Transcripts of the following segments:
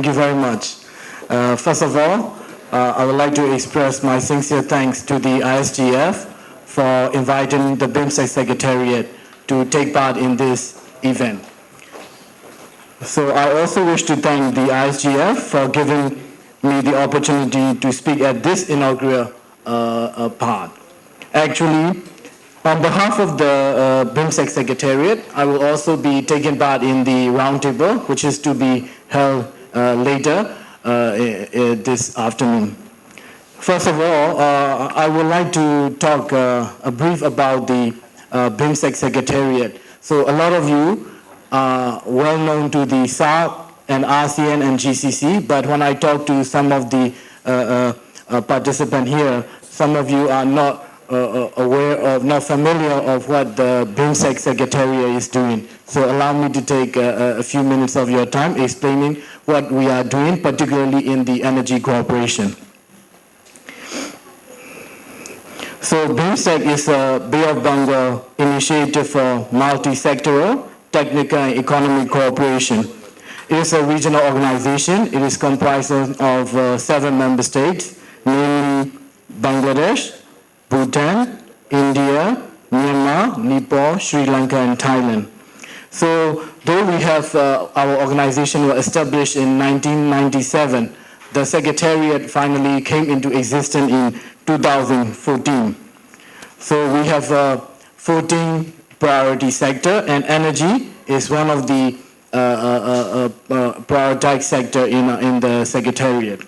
Thank you very much. First of all, I would like to express my sincere thanks to the ISGF for inviting the BIMSTEC Secretariat to take part in this event. So I also wish to thank the ISGF for giving me the opportunity to speak at this inaugural part. Actually, on behalf of the BIMSTEC Secretariat, I will also be taking part in the roundtable, which is to be held later this afternoon. First of all, I would like to talk a brief about the BIMSTEC Secretariat. So a lot of you are well known to the SAARC and ASEAN and GCC, but when I talk to some of the participants here, some of you are not aware of, not familiar of what the BIMSTEC Secretariat is doing. So allow me to take a few minutes of your time explaining what we are doing, particularly in the energy cooperation. So BIMSTEC is a Bay of Bengal initiative for multi-sectoral, technical and economic cooperation. It is a regional organization. It is comprised of 7 member states, namely Bangladesh, Bhutan, India, Myanmar, Nepal, Sri Lanka, and Thailand. So though we have our organization was established in 1997, the Secretariat finally came into existence in 2014. So we have 14 priority sector, and energy is one of the prioritized sector in the Secretariat.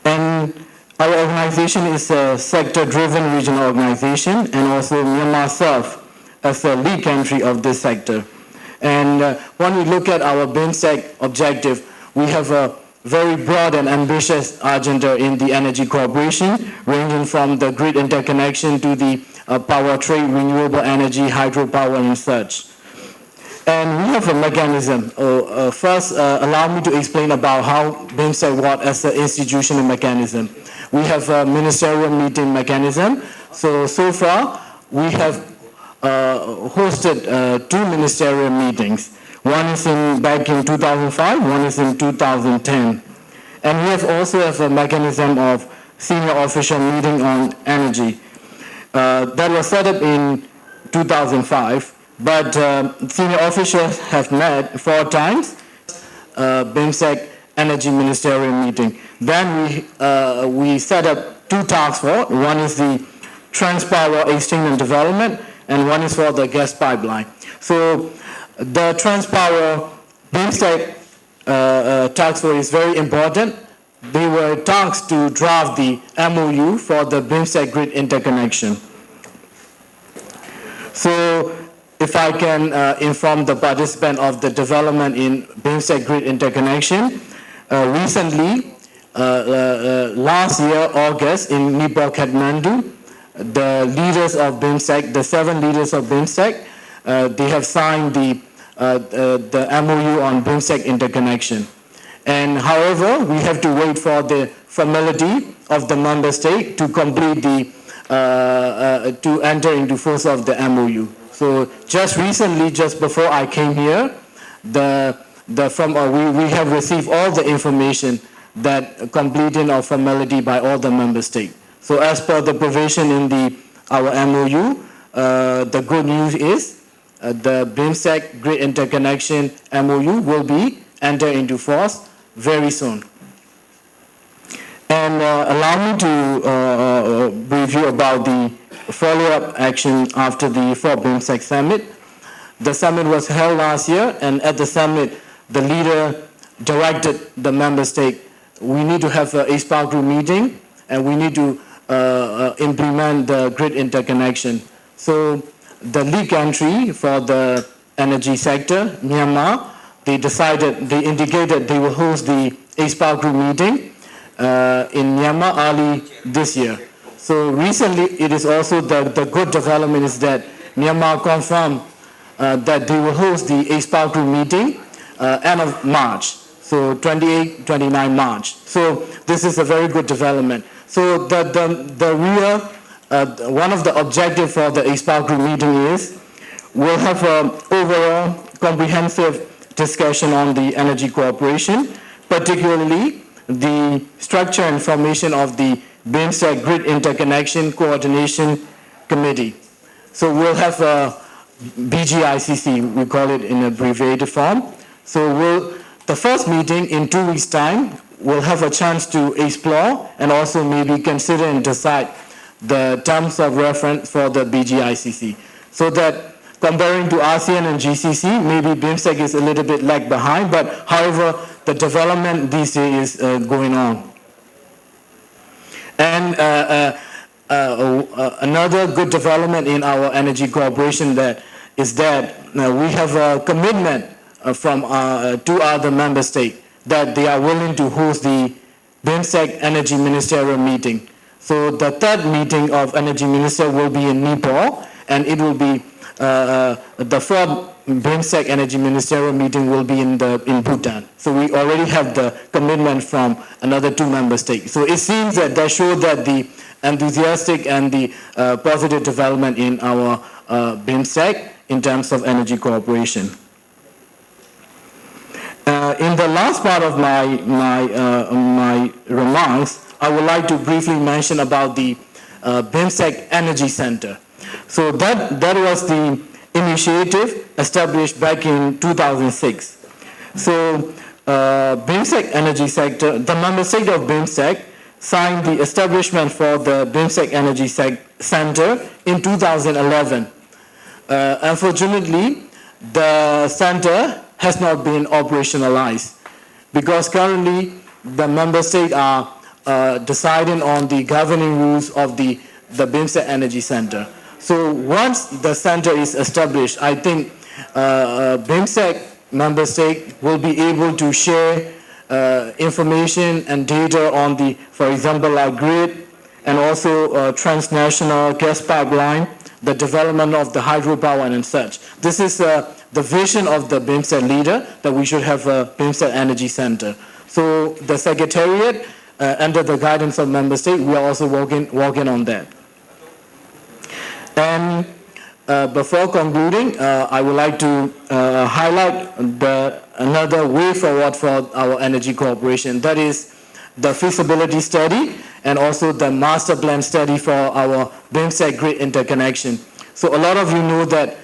And our organization is a sector-driven regional organization, and also Myanmar serves as a lead country of this sector. And when we look at our BIMSTEC objective, we have a very broad and ambitious agenda in the energy cooperation, ranging from the grid interconnection to the power trade, renewable energy, hydropower, and such. And we have a mechanism. First, allow me to explain about how BIMSTEC works as an institutional mechanism. We have a ministerial meeting mechanism. So far, we have hosted 2 ministerial meetings. One is back in 2005, one is in 2010. And we have also have a mechanism of senior official meeting on energy. That was set up in 2005, but senior officials have met 4 times, BIMSTEC Energy Ministerial Meeting. Then we set up 2 task forces. One is the Trans-Power Exchange and Development, and one is for the gas pipeline. So the Trans-Power BIMSTEC task force is very important. They were tasked to draft the MOU for the BIMSTEC grid interconnection. So if I can inform the participant of the development in BIMSTEC grid interconnection, recently, last year, August, in Nepal, Kathmandu, the leaders of BIMSTEC, the 7 leaders of BIMSTEC, they have signed the MOU on BIMSTEC interconnection. And however, we have to wait for the formality of the member state to complete the, to enter into force of the MOU. So just recently, just before I came here, we have received all the information that completing of formality by all the member states. So as per the provision in our MOU, the good news is the BIMSTEC grid interconnection MOU will be entered into force very soon. And allow me to brief you about the follow-up action after the 4th BIMSTEC summit. The summit was held last year, and at the summit, the leader directed the member state, we need to have an expert group meeting, and we need to implement the grid interconnection. So the lead country for the energy sector, Myanmar, they indicated they will host the expert group meeting in Myanmar early this year. So recently, it is also the good development is that Myanmar confirmed that they will host the expert group meeting end of March, so 28, 29 March. So this is a very good development. So the real, one of the objectives for the expert group meeting is we'll have an overall comprehensive discussion on the energy cooperation, particularly the structure and formation of the BIMSTEC Grid Interconnection Coordination Committee. So we'll have a BGICC, we call it in abbreviated form. So the first meeting in 2 weeks' time, we'll have a chance to explore and also maybe consider and decide the terms of reference for the BGICC. So that comparing to ASEAN and GCC, maybe BIMSTEC is a little bit lag behind, but however, the development these days is going on. And another good development in our energy cooperation is that we have a commitment from 2 other member states that they are willing to host the BIMSTEC Energy Ministerial meeting. So the 3rd meeting of Energy Minister will be in Nepal, and it will be the 4th BIMSTEC Energy Ministerial meeting will be in Bhutan. So we already have the commitment from another 2 member states. So it seems that shows that the enthusiastic and the positive development in our BIMSTEC in terms of energy cooperation. In the last part of my remarks, I would like to briefly mention about the BIMSTEC Energy Center. So that was the initiative established back in 2006. So BIMSTEC Energy Sector, the member state of BIMSTEC signed the establishment for the BIMSTEC Energy Center in 2011. Unfortunately, the center has not been operationalized because currently the member states are deciding on the governing rules of the BIMSTEC Energy Center. So once the center is established, I think BIMSTEC member state will be able to share information and data on the, for example, like grid and also transnational gas pipeline, the development of the hydropower and such. This is the vision of the BIMSTEC leader, that we should have a BIMSTEC Energy Center. So the Secretariat, under the guidance of member state, we are also working on that. And before concluding, I would like to highlight another way forward for our energy cooperation. That is the feasibility study and also the master plan study for our BIMSTEC grid interconnection. So a lot of you know that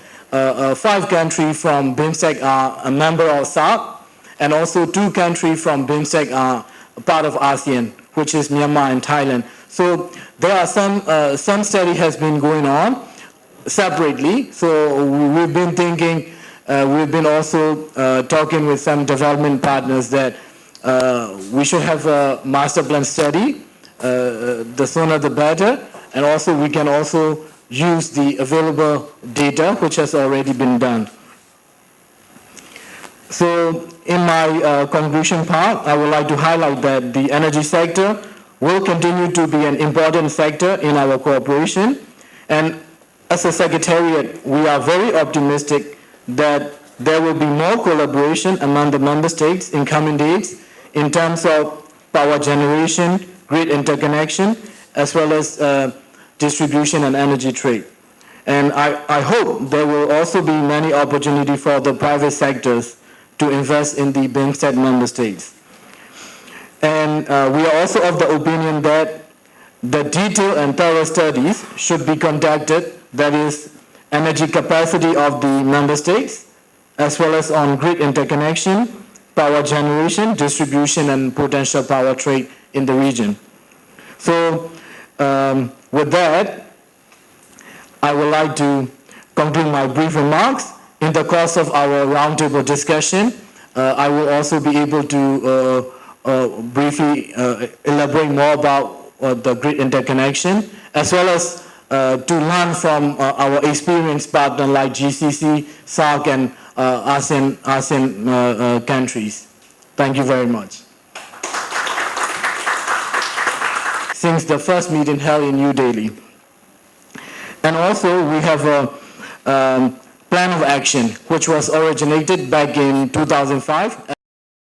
5 countries from BIMSTEC are a member of SAARC, and also 2 countries from BIMSTEC are part of ASEAN, which is Myanmar and Thailand. So there are some study has been going on separately. So we've been thinking, we've been also talking with some development partners that we should have a master plan study, the sooner the better, and also we can also use the available data which has already been done. So in my conclusion part, I would like to highlight that the energy sector will continue to be an important sector in our cooperation, and as a secretariat, we are very optimistic that there will be more collaboration among the member states in coming days in terms of power generation, grid interconnection, as well as distribution and energy trade. And I hope there will also be many opportunities for the private sectors to invest in the BIMSTEC member states. And we are also of the opinion that the detailed and thorough studies should be conducted, that is, energy capacity of the member states, as well as on grid interconnection, power generation, distribution, and potential power trade in the region. So with that, I would like to conclude my brief remarks. In the course of our roundtable discussion, I will also be able to briefly elaborate more about the grid interconnection, as well as to learn from our experienced partners like GCC, SAARC, and ASEAN countries. Thank you very much. Since the first meeting held in New Delhi. And also we have a plan of action which was originated back in 2005.